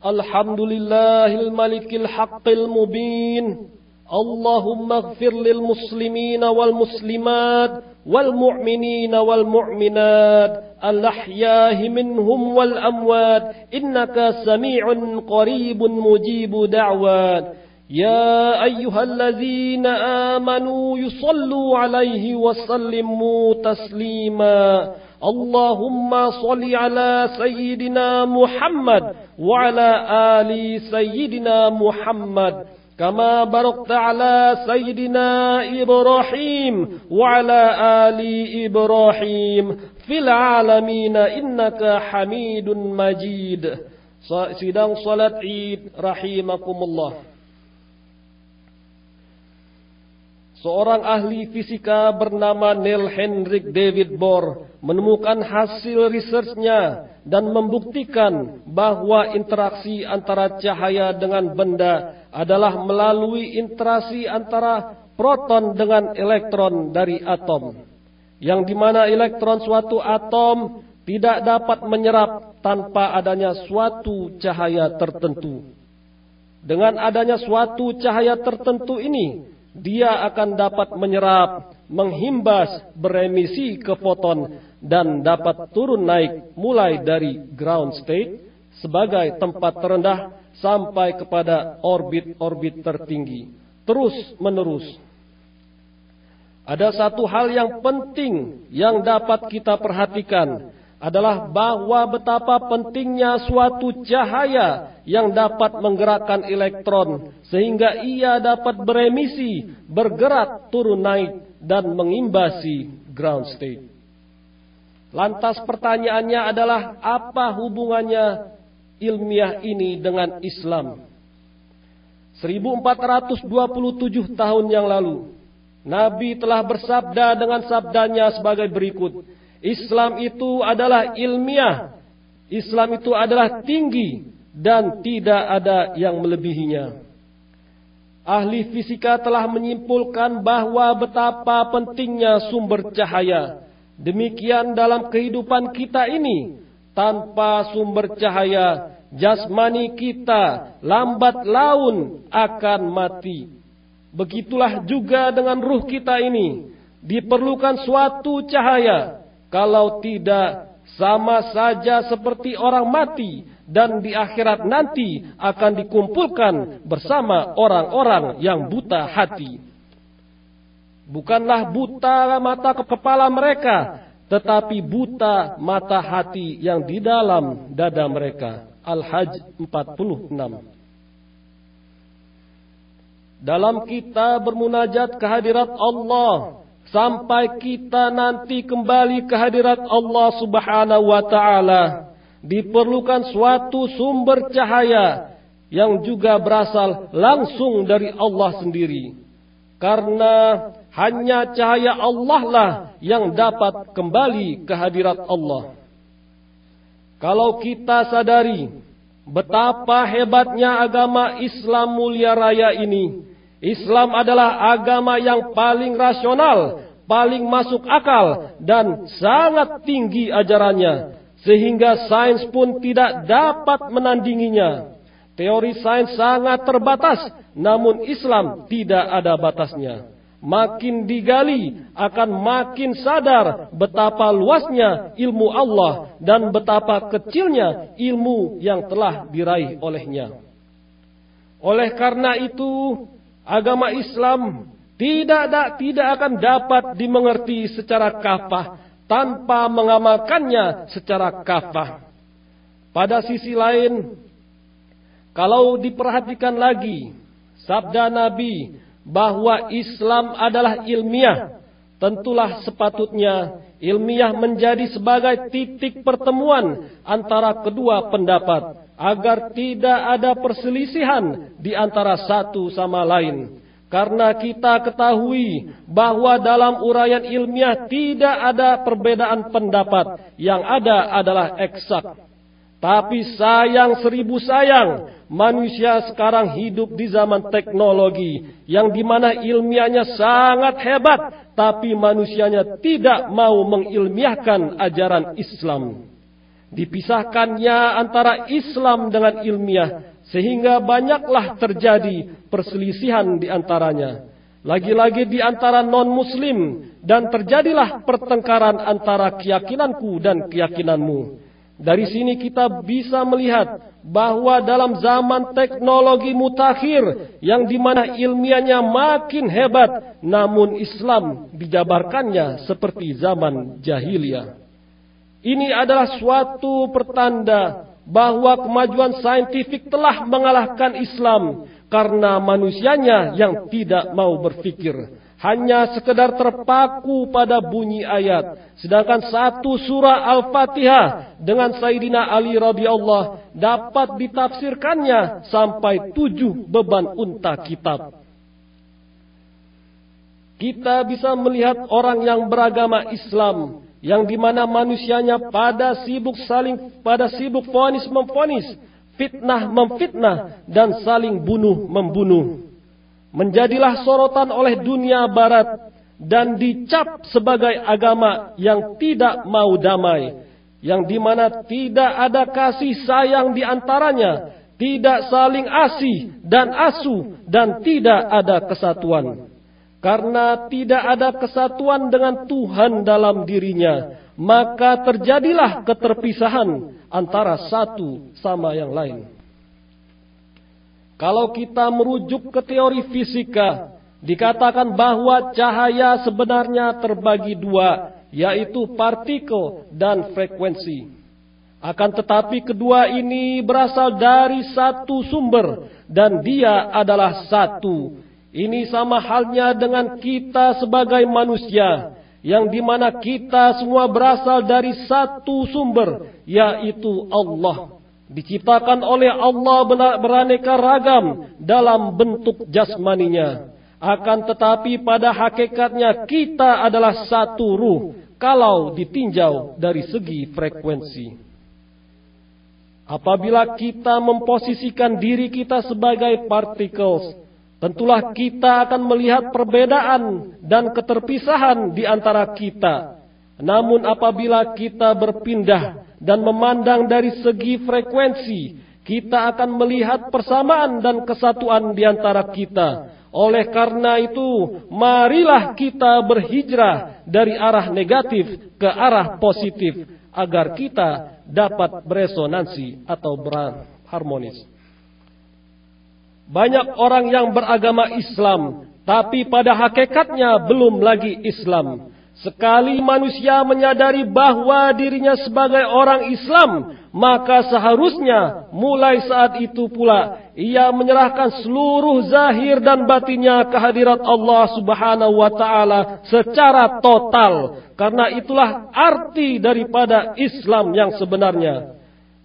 Alhamdulillahil malikil haqqil mubin. Allahumma ighfir lil muslimina wal muslimat wal mu'minina wal mu'minat al-ahyahi minhum wal amwat innaka sami'un qaribun mujibu da'wat. Ya ayyuhalladzina amanu yusallu alaihi wa sallimu taslima. Allahumma salli ala sayyidina Muhammad wa ala ali sayyidina Muhammad kama barakta ala sayyidina Ibrahim wa ala ali Ibrahim fil alamin innaka Hamidun Majid. Sidang salat Id rahimakumullah. Seorang ahli fisika bernama Neil Henrik David Bohr menemukan hasil researchnya dan membuktikan bahwa interaksi antara cahaya dengan benda adalah melalui interaksi antara proton dengan elektron dari atom, yang dimana elektron suatu atom tidak dapat menyerap tanpa adanya suatu cahaya tertentu. Dengan adanya suatu cahaya tertentu ini, dia akan dapat menyerap, menghimbas, beremisi ke foton, dan dapat turun naik mulai dari ground state sebagai tempat terendah sampai kepada orbit-orbit tertinggi, terus menerus. Ada satu hal yang penting yang dapat kita perhatikan, adalah bahwa betapa pentingnya suatu cahaya yang dapat menggerakkan elektron sehingga ia dapat beremisi, bergerak, turun naik, dan mengimbasi ground state. Lantas pertanyaannya adalah, apa hubungannya ilmiah ini dengan Islam? 1427 tahun yang lalu, Nabi telah bersabda dengan sabdanya sebagai berikut. Islam itu adalah ilmiah, Islam itu adalah tinggi dan tidak ada yang melebihinya. Ahli fisika telah menyimpulkan bahwa betapa pentingnya sumber cahaya. Demikian dalam kehidupan kita ini, tanpa sumber cahaya, jasmani kita lambat laun akan mati. Begitulah juga dengan ruh kita ini, diperlukan suatu cahaya. Kalau tidak, sama saja seperti orang mati dan di akhirat nanti akan dikumpulkan bersama orang-orang yang buta hati. Bukanlah buta mata kepala mereka, tetapi buta mata hati yang di dalam dada mereka. Al-Hajj 46. Dalam kita bermunajat kehadirat Allah, sampai kita nanti kembali ke hadirat Allah Subhanahu wa Ta'ala, diperlukan suatu sumber cahaya yang juga berasal langsung dari Allah sendiri. Karena hanya cahaya Allah lah yang dapat kembali ke hadirat Allah. Kalau kita sadari betapa hebatnya agama Islam mulia raya ini, Islam adalah agama yang paling rasional, paling masuk akal, dan sangat tinggi ajarannya, sehingga sains pun tidak dapat menandinginya. Teori sains sangat terbatas, namun Islam tidak ada batasnya. Makin digali, akan makin sadar betapa luasnya ilmu Allah dan betapa kecilnya ilmu yang telah diraih olehnya. Oleh karena itu, agama Islam tidak akan dapat dimengerti secara kafah tanpa mengamalkannya secara kafah. Pada sisi lain, kalau diperhatikan lagi sabda Nabi bahwa Islam adalah ilmiah, tentulah sepatutnya ilmiah menjadi sebagai titik pertemuan antara kedua pendapat, agar tidak ada perselisihan di antara satu sama lain. Karena kita ketahui bahwa dalam uraian ilmiah tidak ada perbedaan pendapat, yang ada adalah eksak. Tapi sayang 1000 sayang, manusia sekarang hidup di zaman teknologi yang dimana ilmiahnya sangat hebat, tapi manusianya tidak mau mengilmiahkan ajaran Islam. dipisahkannya antara Islam dengan ilmiah, sehingga banyaklah terjadi perselisihan di antaranya. Lagi-lagi di antara non-muslim, dan terjadilah pertengkaran antara keyakinanku dan keyakinanmu. Dari sini kita bisa melihat bahwa dalam zaman teknologi mutakhir yang dimana ilmiahnya makin hebat, namun Islam dijabarkannya seperti zaman jahiliyah. Ini adalah suatu pertanda bahwa kemajuan saintifik telah mengalahkan Islam karena manusianya yang tidak mau berpikir, hanya sekedar terpaku pada bunyi ayat. Sedangkan satu surah Al-Fatihah dengan Sayyidina Ali radhiyallahu dapat ditafsirkannya sampai 7 beban unta kitab. Kita bisa melihat orang yang beragama Islam, yang dimana manusianya pada sibuk vonis memvonis, fitnah memfitnah, dan saling bunuh membunuh. Menjadilah sorotan oleh dunia barat dan dicap sebagai agama yang tidak mau damai, yang dimana tidak ada kasih sayang di antaranya, tidak saling asih dan asuh, dan tidak ada kesatuan. Karena tidak ada kesatuan dengan Tuhan dalam dirinya, maka terjadilah keterpisahan antara satu sama yang lain. Kalau kita merujuk ke teori fisika, dikatakan bahwa cahaya sebenarnya terbagi 2, yaitu partikel dan frekuensi. Akan tetapi kedua ini berasal dari satu sumber, dan dia adalah satu. Ini sama halnya dengan kita sebagai manusia, yang dimana kita semua berasal dari satu sumber, yaitu Allah. Diciptakan oleh Allah beraneka ragam dalam bentuk jasmaninya. Akan tetapi pada hakikatnya kita adalah satu ruh, kalau ditinjau dari segi frekuensi. Apabila kita memposisikan diri kita sebagai particles, tentulah kita akan melihat perbedaan dan keterpisahan di antara kita. Namun apabila kita berpindah dan memandang dari segi frekuensi, kita akan melihat persamaan dan kesatuan di antara kita. Oleh karena itu, marilah kita berhijrah dari arah negatif ke arah positif, agar kita dapat beresonansi atau berharmonis. Banyak orang yang beragama Islam, tapi pada hakikatnya belum lagi Islam. Sekali manusia menyadari bahwa dirinya sebagai orang Islam, maka seharusnya mulai saat itu pula ia menyerahkan seluruh zahir dan batinnya ke hadirat Allah Subhanahu wa taala secara total. Karena itulah arti daripada Islam yang sebenarnya.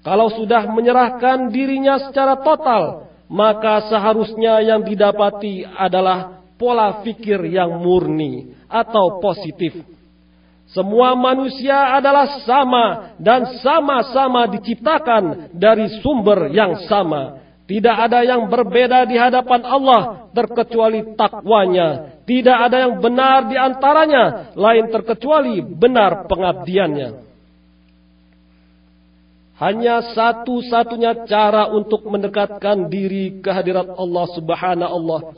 Kalau sudah menyerahkan dirinya secara total, maka seharusnya yang didapati adalah pola pikir yang murni atau positif. Semua manusia adalah sama dan sama-sama diciptakan dari sumber yang sama. Tidak ada yang berbeda di hadapan Allah terkecuali takwanya. Tidak ada yang benar di antaranya lain terkecuali benar pengabdiannya. Hanya satu-satunya cara untuk mendekatkan diri ke hadirat Allah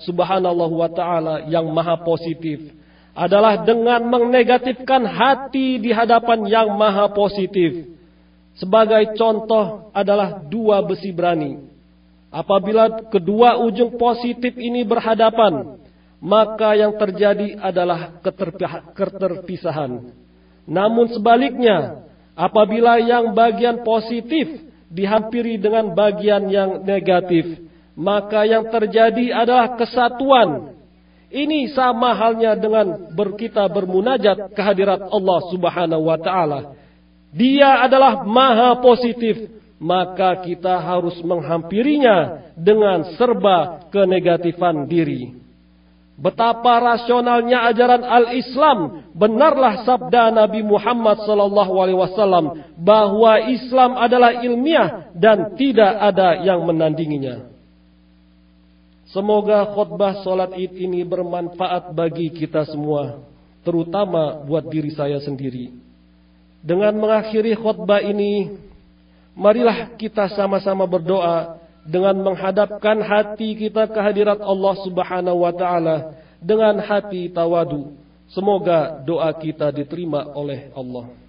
Subhanahu wa taala yang maha positif adalah dengan menegatifkan hati di hadapan yang maha positif. Sebagai contoh adalah 2 besi berani. Apabila kedua ujung positif ini berhadapan, maka yang terjadi adalah keterpisahan. Namun sebaliknya, apabila yang bagian positif dihampiri dengan bagian yang negatif, maka yang terjadi adalah kesatuan. Ini sama halnya dengan kita bermunajat ke hadirat Allah Subhanahu wa taala. Dia adalah maha positif, maka kita harus menghampirinya dengan serba kenegatifan diri. Betapa rasionalnya ajaran al-Islam, benarlah sabda Nabi Muhammad SAW bahwa Islam adalah ilmiah dan tidak ada yang menandinginya. Semoga khutbah salat Id ini bermanfaat bagi kita semua, terutama buat diri saya sendiri. Dengan mengakhiri khutbah ini, marilah kita sama-sama berdoa dengan menghadapkan hati kita ke hadirat Allah Subhanahu wa taala dengan hati tawadu. Semoga doa kita diterima oleh Allah.